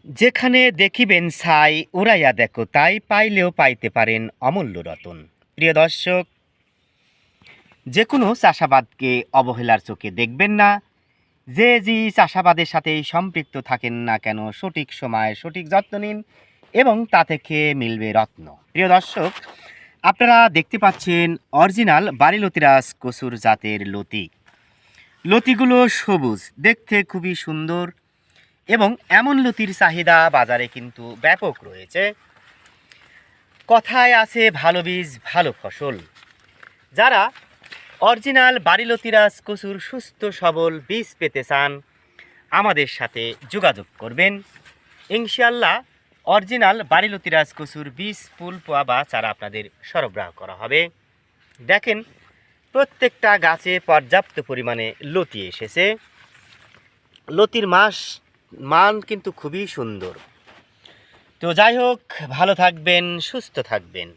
যেখানে দেখিবেন ছাই উড়াইয়া দেখো তাই পাইলেও পাইতে পারেন অমূল্য রতন। প্রিয় দর্শক, যে কোনো চাষাবাদকে অবহেলার চোখে দেখবেন না। যে চাষাবাদের সাথেই সম্পৃক্ত থাকেন না কেন, সঠিক সময়ে সঠিক যত্ন নিন এবং তা থেকে মিলবে রত্ন। প্রিয় দর্শক, আপনারা দেখতে পাচ্ছেন অরিজিনাল বাড়িলতিরাজ কচুর জাতের লতি। লতিগুলো সবুজ, দেখতে খুবই সুন্দর এবং এমন লতির চাহিদা বাজারে কিন্তু ব্যাপক রয়েছে। কথায় আছে ভালো বীজ ভালো ফসল। যারা অরিজিনাল বাড়িলতিরাজ কচুর সুস্থ সবল বীজ পেতে চান, আমাদের সাথে যোগাযোগ করবেন। ইনশাআল্লাহ অরিজিনাল বাড়িলতিরাজ কচুর বীজ, ফুল, পোয়া বা চারা আপনাদের সরবরাহ করা হবে। দেখেন, প্রত্যেকটা গাছে পর্যাপ্ত পরিমাণে লতি এসেছে। লতির মান কিন্তু খুবই সুন্দর। তো যাই হোক, ভালো থাকবেন, সুস্থ থাকবেন।